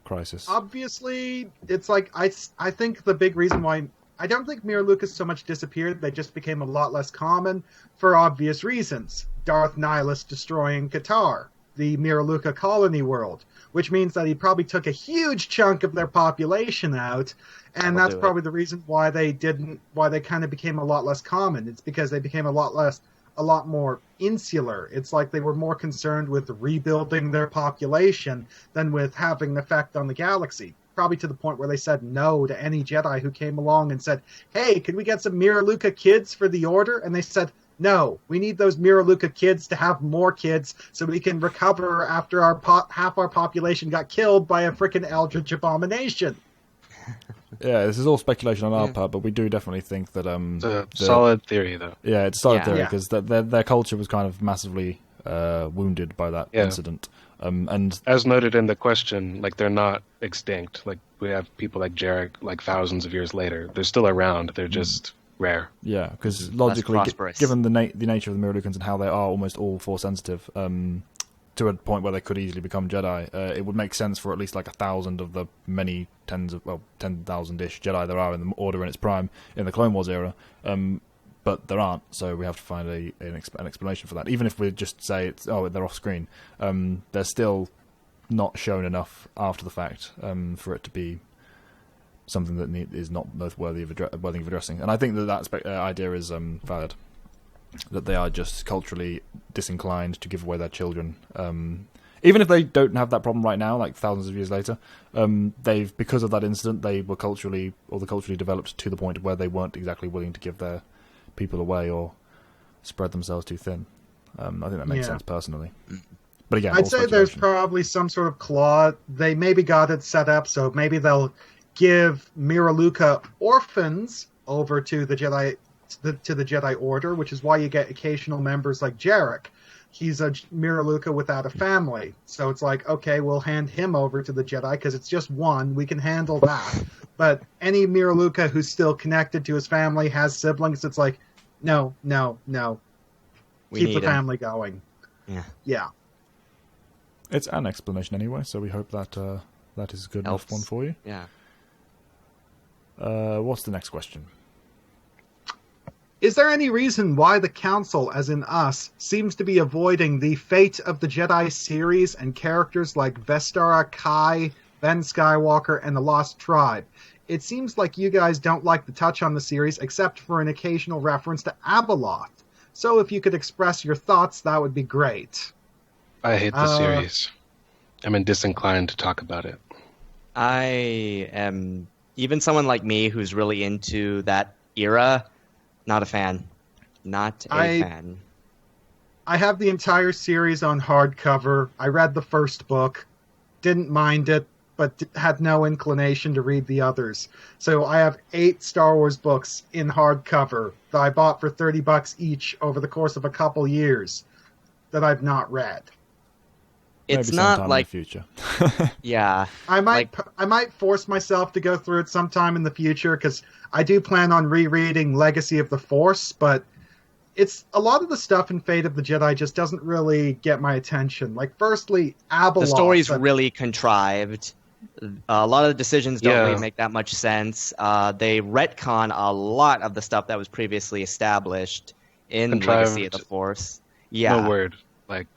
crisis. Obviously, it's like I think the big reason why I don't think Miraluka so much disappeared, they just became a lot less common for obvious reasons. Darth Nihilus destroying Qatar, the Miraluka colony world, which means that he probably took a huge chunk of their population out, and that's probably the reason why they kind of became a lot less common. It's because they became a lot more insular. It's like they were more concerned with rebuilding their population than with having an effect on the galaxy. Probably to the point where they said no to any Jedi who came along and said, "Hey, can we get some Miraluka kids for the Order?" And they said, "No, we need those Miraluka kids to have more kids so we can recover after half our population got killed by a freaking eldritch abomination." Yeah, this is all speculation on our part, but we do definitely think that It's a solid theory, though. Yeah, it's a solid theory Yeah. because their culture was kind of massively wounded by that incident. And As noted in the question, they're not extinct. We have people like Jarek, thousands of years later. They're still around. They're just rare. yeah, because logically, prosperous. given the nature of the Miralukans and how they are almost all Force sensitive, to a point where they could easily become Jedi, it would make sense for at least 1,000 of the many 10,000-ish Jedi there are in the Order in its prime in the Clone Wars era. But there aren't, so we have to find an explanation for that. Even if we just say they're off screen, they're still not shown enough after the fact for it to be something that is not worthy of addressing. And I think that idea is valid. That they are just culturally disinclined to give away their children, even if they don't have that problem right now, thousands of years later. Because of that incident, they were culturally developed to the point where they weren't exactly willing to give their people away or spread themselves too thin. I think that makes sense personally. But again, I'd say there's probably some sort of clause. They maybe got it set up so maybe they'll give Miraluka orphans over to the Jedi to the Jedi Order, which is why you get occasional members like Jarek. He's a Miraluka without a family. So it's like, okay, we'll hand him over to the Jedi because it's just one. We can handle that. But any Miraluka who's still connected to his family, has siblings, it's like, no. Keep the family going. Yeah. It's an explanation anyway, so we hope that that is a good enough one for you. Yeah. What's the next question? Is there any reason why the Council, as in us, seems to be avoiding the Fate of the Jedi series and characters like Vestara, Kai, Ben Skywalker, and the Lost Tribe? It seems like you guys don't like to touch on the series except for an occasional reference to Abeloth. So if you could express your thoughts, that would be great. I hate the series. I'm disinclined to talk about it. I am, even someone like me who's really into that era, not a fan. Not a fan. I have the entire series on hardcover. I read the first book, didn't mind it, but had no inclination to read the others. So I have 8 Star Wars books in hardcover that I bought for $30 each over the course of a couple years that I've not read. It's Maybe not sometime like in the future. yeah. I might force myself to go through it sometime in the future because I do plan on rereading Legacy of the Force, but it's a lot of the stuff in Fate of the Jedi just doesn't really get my attention. Like, firstly, Abeloth. The story's really contrived. A lot of the decisions don't really make that much sense. They retcon a lot of the stuff that was previously established in Legacy of the Force. Yeah. No word. Like,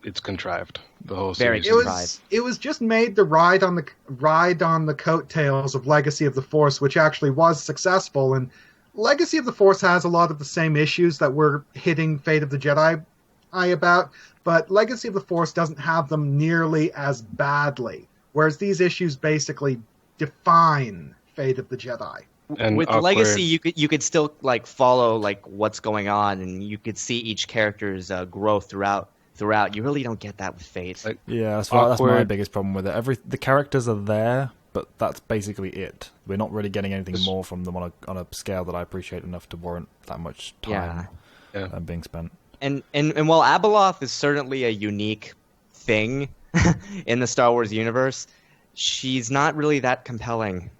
it's contrived. The whole Very series. contrived. It was just made to ride on the coattails of Legacy of the Force, which actually was successful. And Legacy of the Force has a lot of the same issues that we're hitting Fate of the Jedi about, but Legacy of the Force doesn't have them nearly as badly. Whereas these issues basically define Fate of the Jedi. And with awkward. Legacy, you could still like follow like what's going on, and you could see each character's growth throughout. You really don't get that with Fate. Yeah, that's my biggest problem with it. The characters are there, but that's basically it. We're not really getting anything more from them on a scale that I appreciate enough to warrant that much time being spent. And while Abeloth is certainly a unique thing in the Star Wars universe, she's not really that compelling,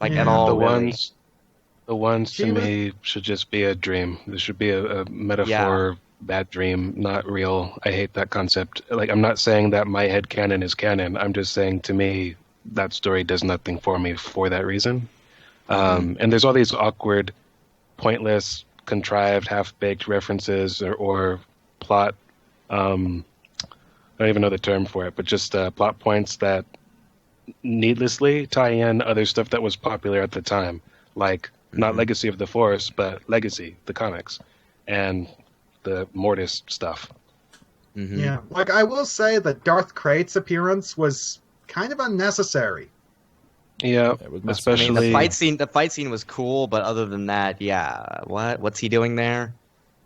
at all. The ones to me should just be a dream. There should be a metaphor. Yeah. That dream, not real. I hate that concept. Like, I'm not saying that my head canon is canon. I'm just saying, to me, that story does nothing for me for that reason. And there's all these awkward, pointless, contrived, half-baked references or plot. I don't even know the term for it, but just plot points that needlessly tie in other stuff that was popular at the time, like not Legacy of the Force, but Legacy, the comics, and the Mortis stuff. Mm-hmm. Yeah, like I will say that Darth Krait's appearance was kind of unnecessary. Yeah, especially the fight scene was cool, but other than that, what's he doing there?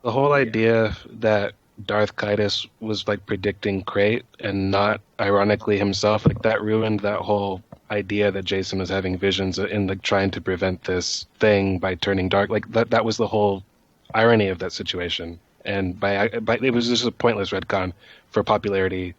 The whole idea that Darth Kaitis was like predicting Krayt and not ironically himself, like that ruined that whole idea that Jason was having visions in like trying to prevent this thing by turning dark. Like that was the whole irony of that situation. And by it was just a pointless retcon for popularity,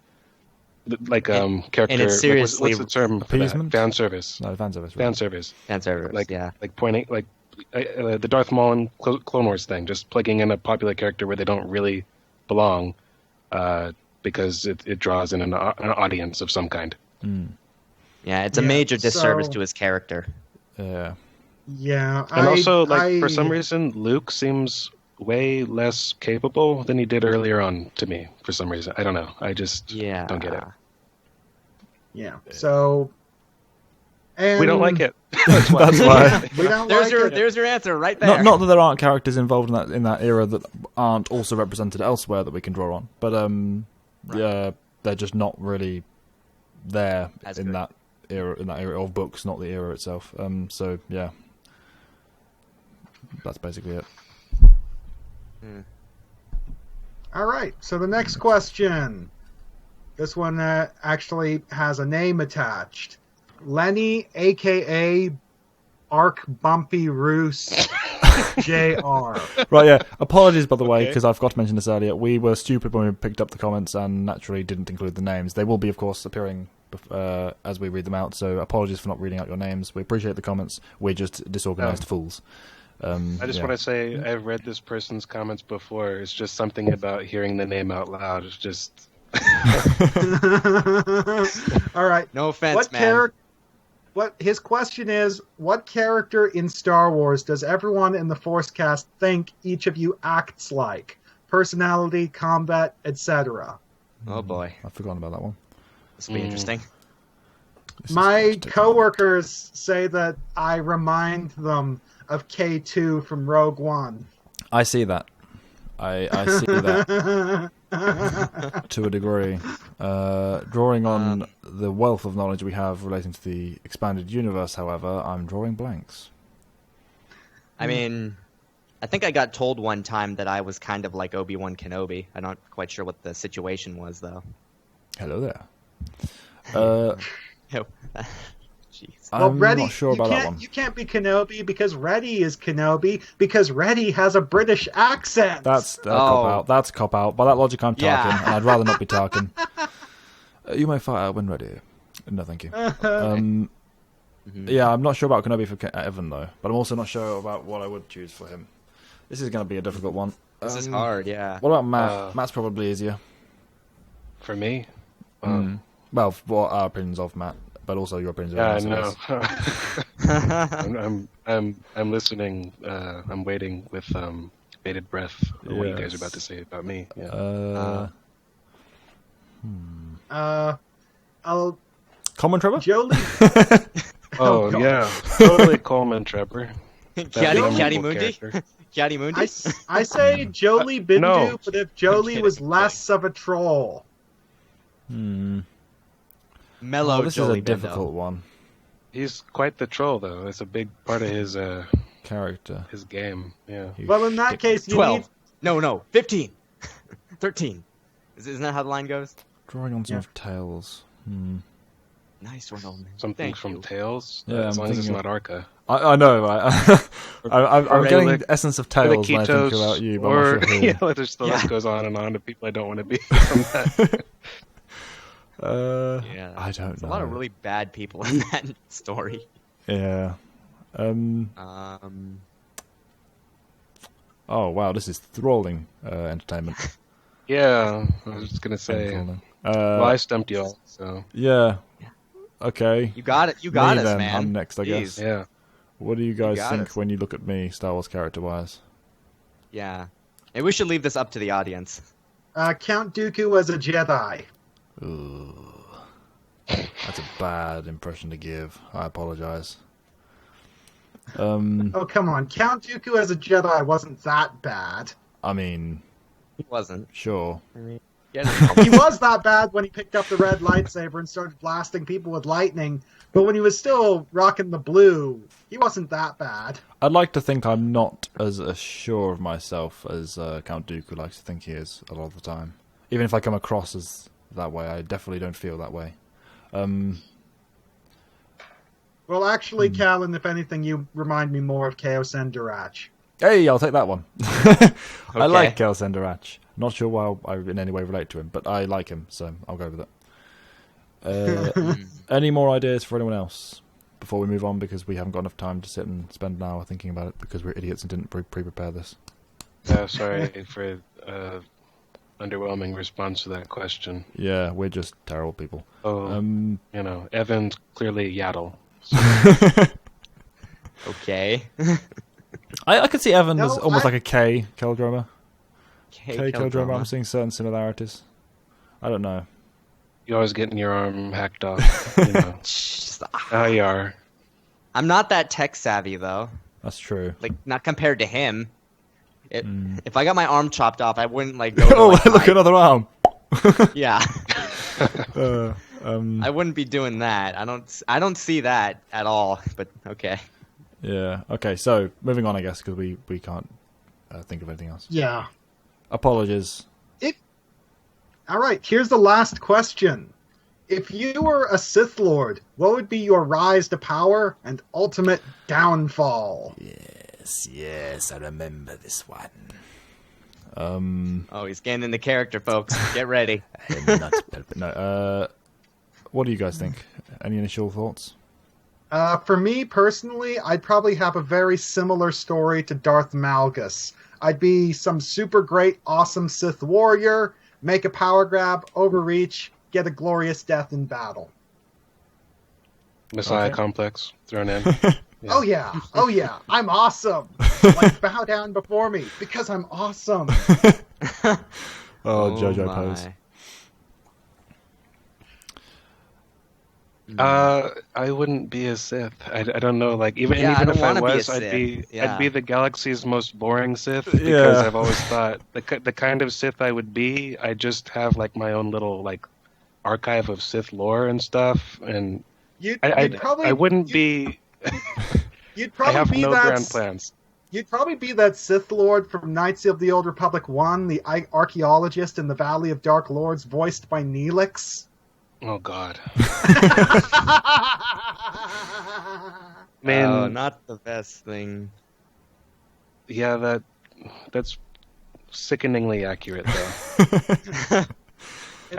like character. And it's seriously what's the term? Appeasement? Fan service. No, fan service. Fan service. Fan service. Like yeah. Like pointing like the Darth Maul and Clone Wars thing, just plugging in a popular character where they don't really belong, because it draws in an audience of some kind. Mm. Yeah, it's a major disservice to his character. Yeah. Yeah, and also for some reason Luke seems way less capable than he did earlier on to me for some reason. I don't know. I just don't get it. Yeah. So and we don't like it. That's why. We don't there's your answer right there. Not that there aren't characters involved in that era that aren't also represented elsewhere that we can draw on, but they're just not really there in that era of books, not the era itself. So yeah. That's basically it. All right, so the next question. This one actually has a name attached. Lenny, a.k.a. Ark Bumpy Roos, JR. Right, yeah. Apologies, by the way, Okay. because I forgot to mention this earlier. We were stupid when we picked up the comments and naturally didn't include the names. They will be, of course, appearing as we read them out, so apologies for not reading out your names. We appreciate the comments. We're just disorganized fools. I just want to say I've read this person's comments before. It's just something about hearing the name out loud. It's just... All right. No offense, man. His question is, what character in Star Wars does everyone in the Forcecast think each of you acts like? Personality, combat, etc. Oh boy, I've forgotten about that one. this will be interesting. My coworkers say that I remind them of K2 from Rogue One. I see that. I see that to a degree. Drawing on the wealth of knowledge we have relating to the expanded universe, however, I'm drawing blanks. I mean, I think I got told one time that I was kind of like Obi-Wan Kenobi. I'm not quite sure what the situation was, though. Hello there. Jeez. I'm Reddy, not sure about that one. You can't be Kenobi because Reddy is Kenobi because Reddy has a British accent. That's a cop-out. That's a cop-out. By that logic, I'm Tarkin, Yeah. and I'd rather not be Tarkin. You may fire when ready. No, thank you. Yeah, I'm not sure about Kenobi for Evan, though. But I'm also not sure about what I would choose for him. This is going to be a difficult one. This is hard, yeah. What about Matt? Matt's probably easier. For me? Well, what our opinions of Matt, but also your opinions of Yeah, I know. I'm listening. I'm waiting with bated breath for what you guys are about to say about me. Yeah. I'll Common Trevor? Jolie. Oh, God. yeah. Totally Coleman Trevor. Kiadi Mundi? Kiadi Mundi? I say Jolie Bindu, No. but if Jolie was less of a troll. Mellow This Jolie is a difficult one. He's quite the troll, though. It's a big part of his Character. his game. Yeah. Well, in that case, you 12. need... No, 15. 13. Isn't that how the line goes? Drawing on some of Tails. Nice one, old man. Something Thank from you. Tails. Yeah, as I'm long as it's thinking not Arca. I know. I'm getting Relic, the essence of Tails when I think about you, but I'm not sure who. yeah, the list goes on and on to people I don't want to be from that. Yeah. I don't There's know. a lot of really bad people in that story. Yeah. Oh wow, this is enthralling entertainment. Yeah, I was just gonna say. Enthralling. Well, I stumped you all, so Yeah. Okay. You got it. You got Me us, then. man. I'm next, I guess. Jeez. yeah. What do you guys got think us. when you look at me, Star Wars character-wise? Yeah. Maybe we should leave this up to the audience. Count Dooku as a Jedi. Ooh. That's a bad impression to give. I apologize. Oh, come on. Count Dooku as a Jedi wasn't that bad. I mean, He wasn't. sure. He was that bad when he picked up the red lightsaber and started blasting people with lightning, but when he was still rocking the blue, he wasn't that bad. I'd like to think I'm not as sure of myself as Count Dooku likes to think he is a lot of the time. Even if I come across as that way, I definitely don't feel that way. Well, actually, Callan, if anything, you remind me more of Chaos and Durach. Hey, I'll take that one. I like Okay. Kel Senderach. Not sure why I in any way relate to him, but I like him, so I'll go with it. Any more ideas for anyone else before we move on? Because we haven't got enough time to sit and spend an hour thinking about it because we're idiots and didn't pre-prepare this. Yeah, sorry for underwhelming response to that question. Yeah, we're just terrible people. Oh, Evan's clearly Yaddle. Okay. I could see Evan as No, almost like a K Keldroma. Okay, Keldroma. I'm seeing certain similarities. I don't know. You're always getting your arm hacked off. You know how you are. I'm not that tech savvy though. That's true. Like not compared to him. If I got my arm chopped off, I wouldn't like go. To, Oh, like, look, another arm. Yeah. I I wouldn't be doing that. I don't see that at all. But okay. Yeah. Okay. So moving on, I guess, because we can't think of anything else. Yeah. Apologies. All right, here's the last question. If you were a Sith Lord, what would be your rise to power and ultimate downfall? Yes, I remember this one. Oh, he's getting into character, folks. Get ready. I'm not no. What do you guys think? Any initial thoughts? For me personally, I'd probably have a very similar story to Darth Malgus. I'd be some super great, awesome Sith warrior, make a power grab, overreach, get a glorious death in battle. Messiah complex thrown in. Yeah. Oh yeah, I'm awesome. Like, bow down before me because I'm awesome. JoJo pose. I wouldn't be a Sith. I don't know. Like even I even don't if I wanna be a was, Sith. I'd be the galaxy's most boring Sith because I've always thought the kind of Sith I would be. I just have like my own little like archive of Sith lore and stuff, and I wouldn't be. You'd probably I have be no that, grand plans. You'd probably be that Sith Lord from Knights of the Old Republic 1, the archaeologist in the Valley of Dark Lords, voiced by Neelix. Oh God. Man, not the best thing. Yeah, that's sickeningly accurate, though.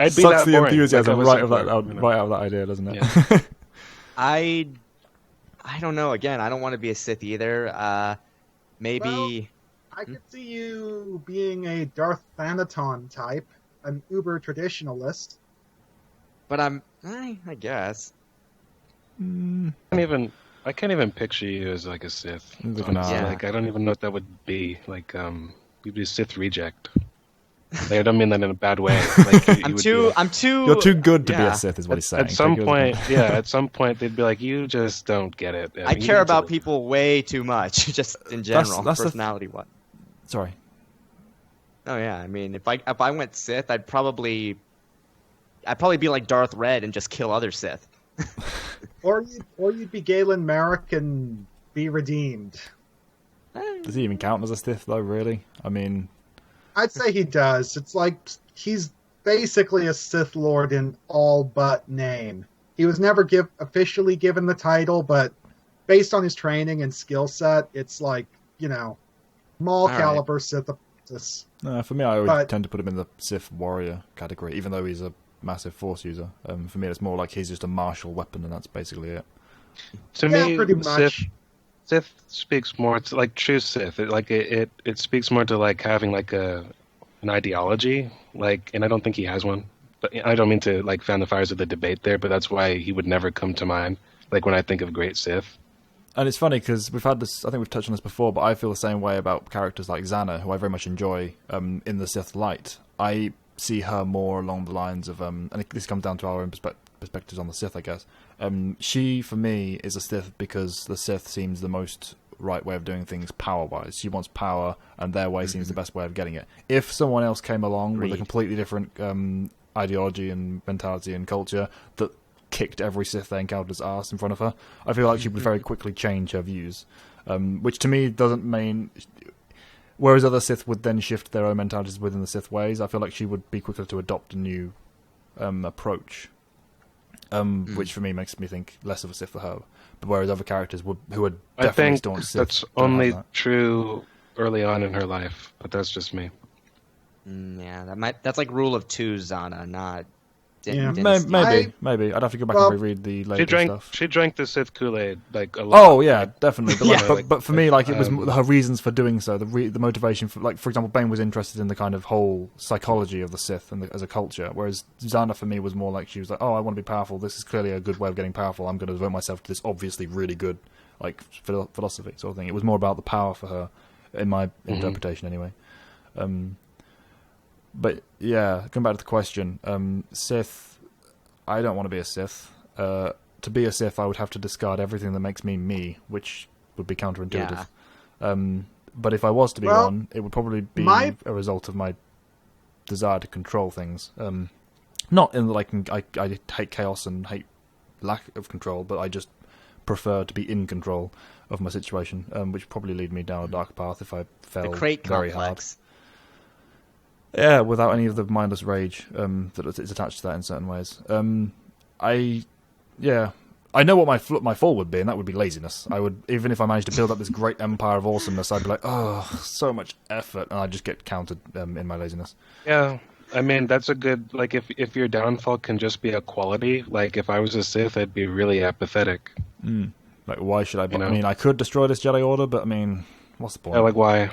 I'd be Sucks that the boring. enthusiasm Like right out of that idea, doesn't it? Yeah. I don't know. Again, I don't want to be a Sith either. Maybe. Well, I could see you being a Darth Thanaton type, an uber traditionalist. But I guess. I can't even picture you as like a Sith. Like I don't even know what that would be. Like you'd be a Sith reject. Like, I don't mean that in a bad way. Like I'm too. You're too good to be a Sith, is what he's saying. At some point, they'd be like, "You just don't get it." I care about people way too much, just in general, that's personality-wise. Sorry. Oh yeah, I mean, if I went Sith, I'd probably be like Darth Red and just kill other Sith. or you'd be Galen Merrick and be redeemed. Does he even count as a Sith, though, really? I mean... I'd say he does. It's like he's basically a Sith Lord in all but name. He was never officially given the title, but based on his training and skill set, it's like, small caliber Sith apprentice. For me, I would tend to put him in the Sith warrior category, even though he's a massive Force user. For me, it's more like he's just a martial weapon, and that's basically it. To me, pretty much. Sith speaks more to like true Sith. It speaks more to like having like an ideology. Like, and I don't think he has one. But I don't mean to like fan the fires of the debate there, but that's why he would never come to mind. Like when I think of great Sith. And it's funny because we've had this. I think we've touched on this before, but I feel the same way about characters like Xana, who I very much enjoy in the Sith light. I see her more along the lines of, and this comes down to our own perspectives on the Sith, I guess. She, for me, is a Sith because the Sith seems the most right way of doing things power-wise. She wants power, and their way seems the best way of getting it. If someone else came along with a completely different ideology and mentality and culture that kicked every Sith they encountered's ass in front of her, I feel like she would very quickly change her views, which to me doesn't mean... Whereas other Sith would then shift their own mentalities within the Sith ways, I feel like she would be quicker to adopt a new approach. Which for me makes me think less of a Sith for her. But whereas other characters who are definitely staunch Sith, that's only true early on in her life, but that's just me. That's like rule of two, Xana, not maybe. I'd have to go back and reread the later stuff. She drank the Sith Kool-Aid like a lot. Oh yeah, definitely. But for me, like it was her reasons for doing so, the motivation for, like for example, Bane was interested in the kind of whole psychology of the Sith and as a culture, whereas Xana for me was more like she was like, oh, I want to be powerful. This is clearly a good way of getting powerful. I'm going to devote myself to this obviously really good like philosophy sort of thing. It was more about the power for her, in my interpretation anyway. But yeah, going back to the question, Sith, I don't want to be a Sith. To be a Sith, I would have to discard everything that makes me me, which would be counterintuitive. But if I was to be one, it would probably be a result of my desire to control things. Not in like I hate chaos and hate lack of control, but I just prefer to be in control of my situation, which would probably lead me down a dark path if I fell very hard. Yeah, without any of the mindless rage that is attached to that in certain ways. I know what my fall would be, and that would be laziness. I would, even if I managed to build up this great empire of awesomeness, I'd be like, oh, so much effort, and I'd just get countered in my laziness. Yeah, I mean, that's a good, like, if your downfall can just be a quality, like, if I was a Sith, I'd be really apathetic. Like, why should I? You know? I mean, I could destroy this Jedi Order, but I mean, what's the point? Yeah, like, why?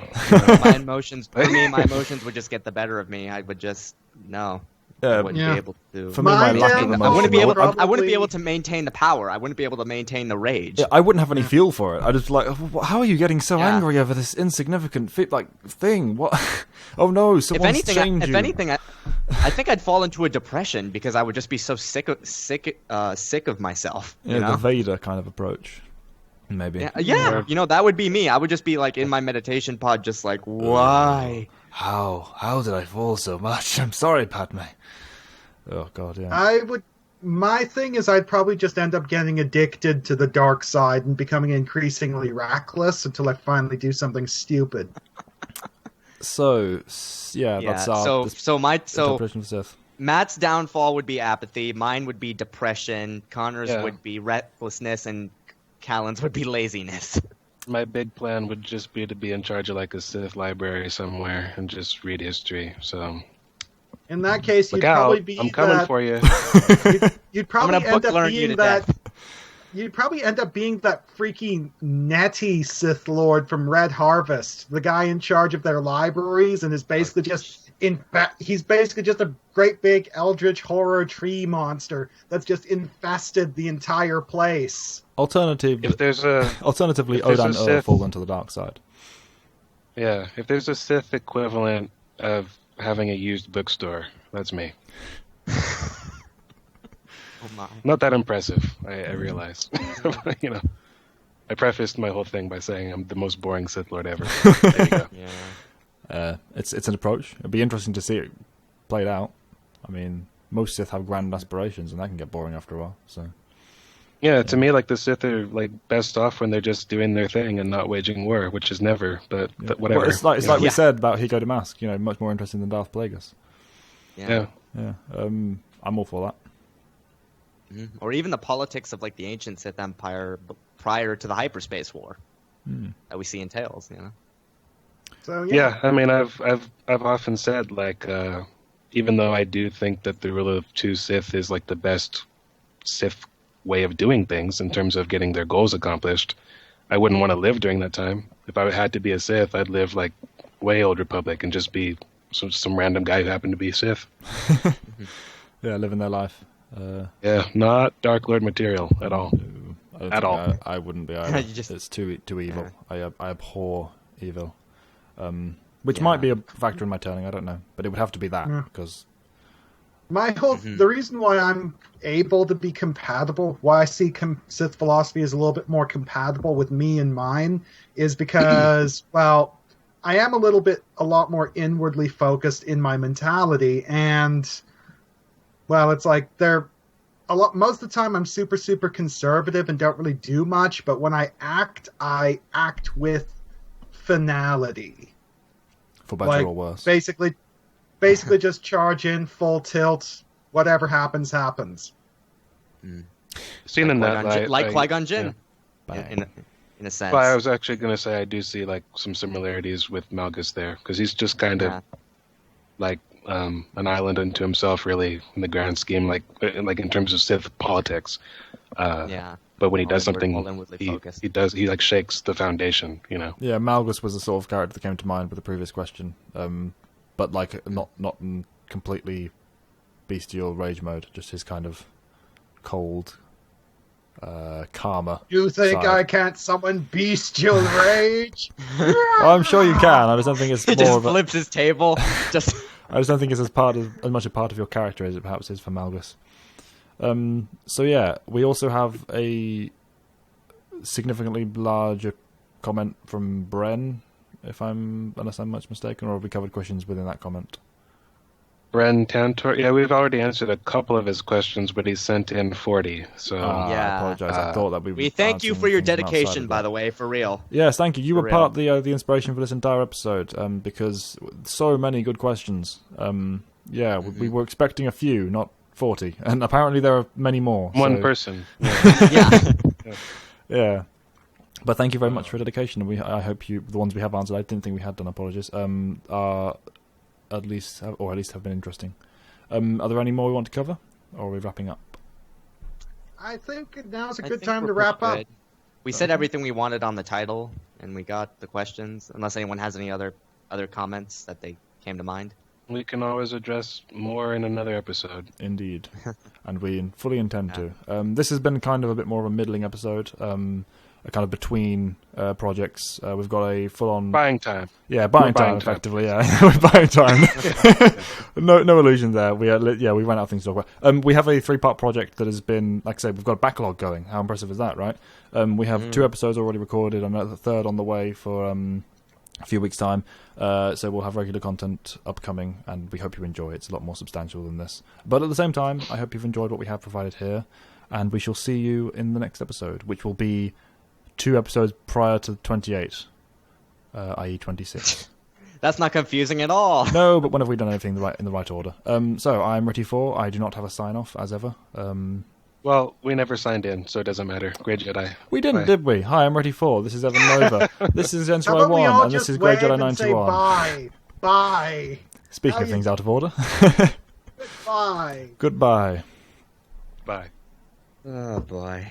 My emotions, for me, my emotions would just get the better of me. I would just, no. I wouldn't be able to. For me, my lack of emotion. I wouldn't be able to maintain the power. I wouldn't be able to maintain the rage. Yeah, I wouldn't have any fuel for it. I'd just be like, how are you getting so angry over this insignificant thing? What? Oh no, someone's changed you. If anything, I think I'd fall into a depression because I would just be so sick of myself. Yeah, you know? the Vader kind of approach, maybe. Yeah, you know, that would be me. I would just be like in my meditation pod, just like, why? How did I fall so much? I'm sorry, Padme. Oh God, yeah. My thing is, I'd probably just end up getting addicted to the dark side and becoming increasingly reckless until I finally do something stupid. So, yeah, that's our interpretation of Sith. Matt's downfall would be apathy. Mine would be depression. Connor's would be recklessness, and Callan's would be laziness. My big plan would just be to be in charge of like a Sith library somewhere and just read history. So, in that case, you'd probably be. I'm coming for you. You'd probably end up being that. You'd probably end up being that freaking netty Sith Lord from Red Harvest, the guy in charge of their libraries, and is basically he's basically just a great big eldritch horror tree monster that's just infested the entire place. Alternatively, Odan fall into the dark side. Yeah, if there's a Sith equivalent of having a used bookstore, that's me. Oh my. Not that impressive, I realize. You know, I prefaced my whole thing by saying I'm the most boring Sith Lord ever. There you go. Yeah. It's an approach. It'd be interesting to see it played out. I mean, most Sith have grand aspirations, and that can get boring after a while. So. Yeah, to me, like the Sith are like best off when they're just doing their thing and not waging war, which is never. But whatever. Well, it's like we said about Higo Damask. You know, much more interesting than Darth Plagueis. Yeah. I'm all for that. Mm-hmm. Or even the politics of like the ancient Sith Empire prior to the hyperspace war that we see in Tales. You know. So yeah, I mean, I've often said like, even though I do think that the rule of two Sith is like the best Sith way of doing things in terms of getting their goals accomplished, I wouldn't want to live during that time. If I had to be a Sith, I'd live like way Old Republic and just be some random guy who happened to be a Sith. Yeah, living their life. Yeah, not Dark Lord material at all. At all. I wouldn't be either. It's too evil. I abhor evil. Which might be a factor in my turning, I don't know. But it would have to be that, because... The reason why I'm able to be compatible, why I see Sith philosophy as a little bit more compatible with me and mine, is because, well, I am a lot more inwardly focused in my mentality, and, well, it's like most of the time I'm super, super conservative and don't really do much, but when I act with finality. For better or worse. Basically just charge in, full tilt, whatever happens, happens. Seen in that light, like Qui-Gon Jinn, in a sense. Well, I was actually going to say I do see like some similarities with Malgus there, because he's just kind of like an island unto himself, really, in the grand scheme, like in terms of Sith politics. But when he does something, he like shakes the foundation, you know. Yeah, Malgus was the sort of character that came to mind with the previous question. But like not in completely bestial rage mode, just his kind of cold, calmer. You think side. I can't summon bestial rage? Well, I'm sure you can. I just don't think it's he more just of flips his table. I just don't think it's as much a part of your character as it perhaps is for Malgus. So yeah, we also have a significantly larger comment from Bren. Unless I'm much mistaken, or have we covered questions within that comment? Bren Tantor, yeah, we've already answered a couple of his questions, but he sent in 40. So I apologize. I thought that we thank you for your dedication, by the way, for real. Yes, thank you. You were part of the inspiration for this entire episode, because so many good questions. We were expecting a few, not 40, and apparently there are many more. One person. Yeah. Yeah. But thank you very much for your dedication. I hope the ones we have answered, I didn't think we had done, apologies, are at least have been interesting. Are there any more we want to cover, or are we wrapping up? I think now's a I good think time we're to wrap pretty up. good. We said everything we wanted on the title, and we got the questions. Unless anyone has any other comments that they came to mind. We can always address more in another episode. Indeed. And we fully intend to. This has been kind of a bit more of a middling episode, kind of between projects. We've got a full-on... Buying time. Yeah, buying time, effectively, yeah. We're buying time. No illusion there. We ran out of things to talk about. We have a 3-part project that has been, like I say, we've got a backlog going. How impressive is that, right? We have 2 episodes already recorded, and a third on the way for a few weeks' time. So we'll have regular content upcoming, and we hope you enjoy it. It's a lot more substantial than this. But at the same time, I hope you've enjoyed what we have provided here, and we shall see you in the next episode, which will be 2 episodes prior to 28, i.e. 26. That's not confusing at all. No, but when have we done anything in the right order? So I'm Retty 4. I do not have a sign-off, as ever. Well, we never signed in, so it doesn't matter. Grey Jedi. We didn't, Bye. did we? Hi, I'm Retty 4. This is Evan Nova. This is How Gensrai about we 1, all and this just is Grey wave Jedi and 91. say bye? Bye. Speaking of things out of order. Goodbye. Goodbye. Bye. Oh boy.